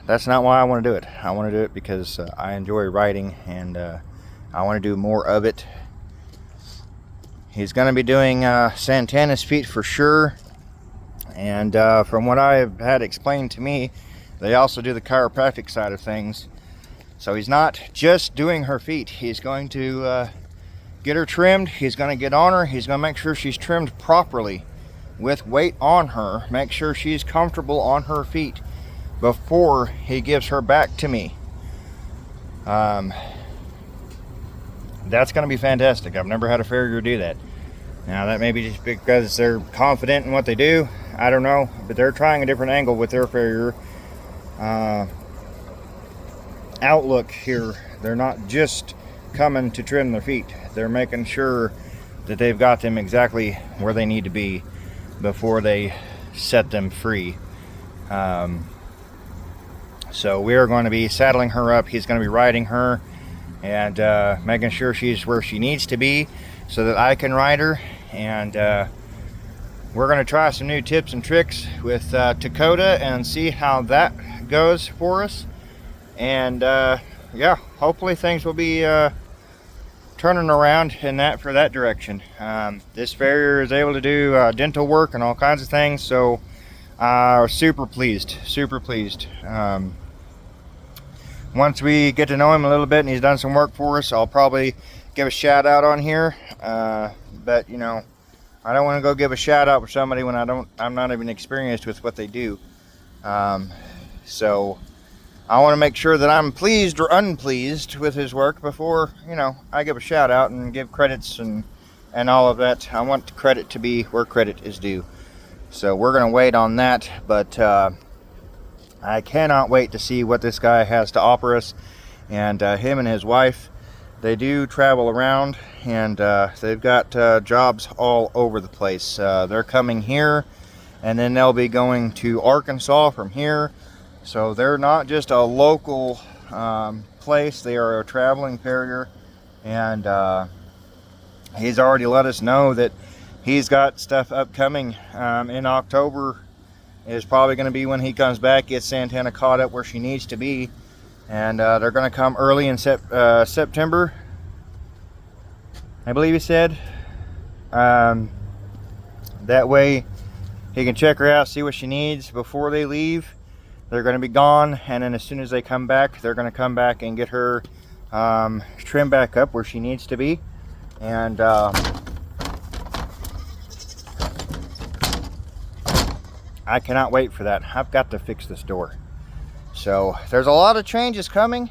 that's not why I want to do it. I want to do it because I enjoy riding, and I want to do more of it. He's going to be doing Santana's feet for sure. And from what I've had explained to me, they also do the chiropractic side of things. So he's not just doing her feet. He's going to get her trimmed. He's going to get on her. He's going to make sure she's trimmed properly with weight on her. Make sure she's comfortable on her feet before he gives her back to me. That's going to be fantastic. I've never had a farrier do that. Now, that may be just because they're confident in what they do. I don't know. But they're trying a different angle with their farrier outlook here. They're not just coming to trim their feet. They're making sure that they've got them exactly where they need to be before they set them free. So we're going to be saddling her up. He's going to be riding her and making sure she's where she needs to be so that I can ride her. And we're going to try some new tips and tricks with Dakota and see how that goes for us. And yeah, hopefully things will be turning around in for that direction. This farrier is able to do dental work and all kinds of things, so super pleased. Once we get to know him a little bit and he's done some work for us, I'll probably give a shout out on here. But you know, I don't want to go give a shout out for somebody when I'm not even experienced with what they do. So I want to make sure that I'm pleased or unpleased with his work before, you know, I give a shout out and give credits and all of that. I want credit to be where credit is due. So we're going to wait on that, but I cannot wait to see what this guy has to offer us. And him and his wife they do travel around, and they've got jobs all over the place. They're coming here, and then they'll be going to Arkansas from here. So they're not just a local place, they are a traveling carrier. And he's already let us know that he's got stuff upcoming in October. Is probably going to be when he comes back, gets Santana caught up where she needs to be. And they're going to come early in September, I believe he said. That way he can check her out, see what she needs before they leave. They're going to be gone, and then as soon as they come back, they're going to come back and get her trimmed back up where she needs to be. And I cannot wait for that. I've got to fix this door. So there's a lot of changes coming,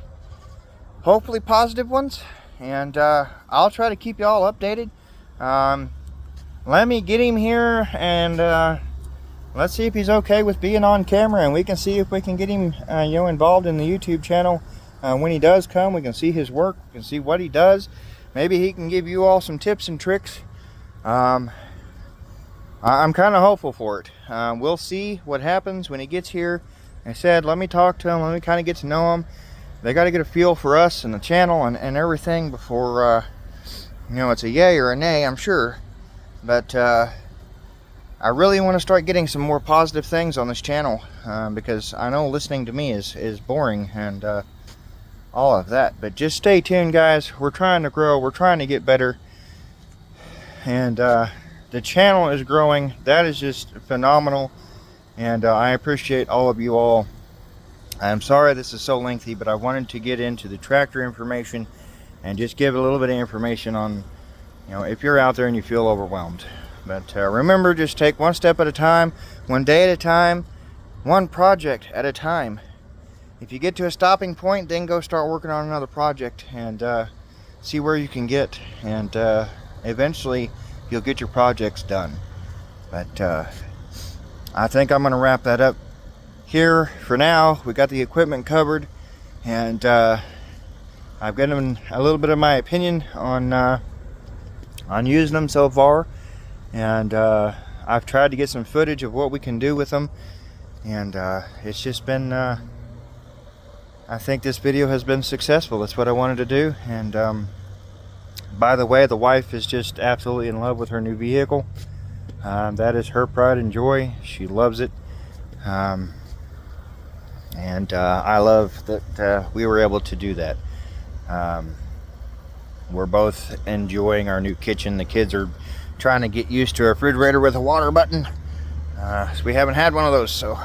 hopefully positive ones, and I'll try to keep you all updated. Let me get him here, and let's see if he's okay with being on camera, and we can see if we can get him involved in the YouTube channel. When he does come, we can see his work, we can see what he does. Maybe he can give you all some tips and tricks. I'm kind of hopeful for it. We'll see what happens when he gets here. I said, let me talk to him, let me kind of get to know him. They got to get a feel for us and the channel and everything before, it's a yay or a nay, I'm sure. But I really want to start getting some more positive things on this channel, because I know listening to me is boring and all of that. But just stay tuned, guys. We're trying to grow, we're trying to get better, and the channel is growing. That is just phenomenal. And I appreciate all of you all. I'm sorry this is so lengthy, but I wanted to get into the tractor information and just give a little bit of information on, if you're out there and you feel overwhelmed. But remember, just take one step at a time, one day at a time, one project at a time. If you get to a stopping point, then go start working on another project and see where you can get. And eventually, you'll get your projects done. But I think I'm going to wrap that up here for now. We got the equipment covered, and I've given a little bit of my opinion on using them so far, and I've tried to get some footage of what we can do with them, and it's just been I think this video has been successful. That's what I wanted to do. And by the way, the wife is just absolutely in love with her new vehicle. That is her pride and joy. She loves it. And I love that we were able to do that. We're both enjoying our new kitchen. The kids are trying to get used to a refrigerator with a water button. So we haven't had one of those, so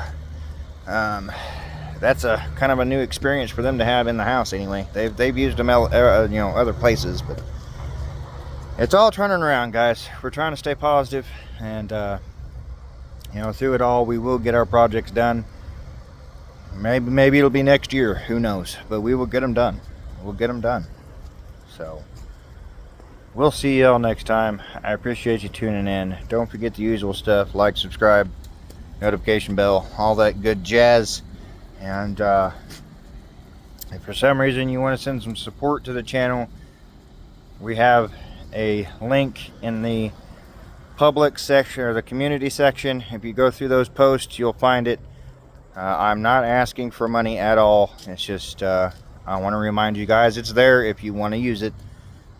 that's a kind of a new experience for them to have in the house anyway. They've used them other places, but it's all turning around, guys. We're trying to stay positive, and through it all, we will get our projects done. Maybe it'll be next year, who knows, but we will get them done. We'll get them done. So we'll see y'all next time. I appreciate you tuning in. Don't forget the usual stuff: like, subscribe, notification bell, all that good jazz. And if for some reason you want to send some support to the channel, we have a link in the public section or the community section. If you go through those posts, you'll find it. I'm not asking for money at all. It's just I want to remind you guys it's there if you want to use it,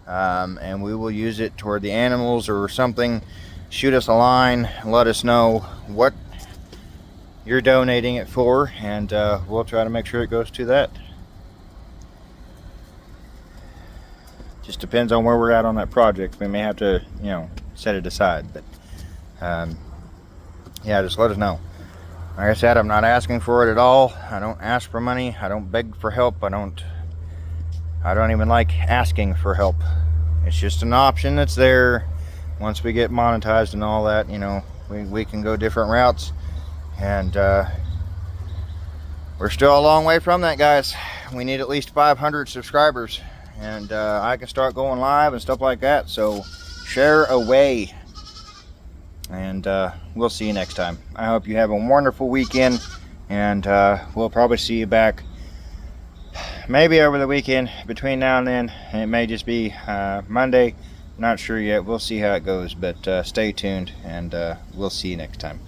and we will use it toward the animals or something. Shoot us a line, let us know what you're donating it for, and we'll try to make sure it goes to that. Just depends on where we're at on that project. We may have to, set it aside, but yeah, just let us know. Like I said, I'm not asking for it at all. I don't ask for money. I don't beg for help. I don't even like asking for help. It's just an option that's there. Once we get monetized and all that, we can go different routes. And we're still a long way from that, guys. We need at least 500 subscribers, and I can start going live and stuff like that. So share away, and we'll see you next time. I hope you have a wonderful weekend, and we'll probably see you back maybe over the weekend between now and then. It may just be Monday. Not sure yet. We'll see how it goes, but stay tuned, and we'll see you next time.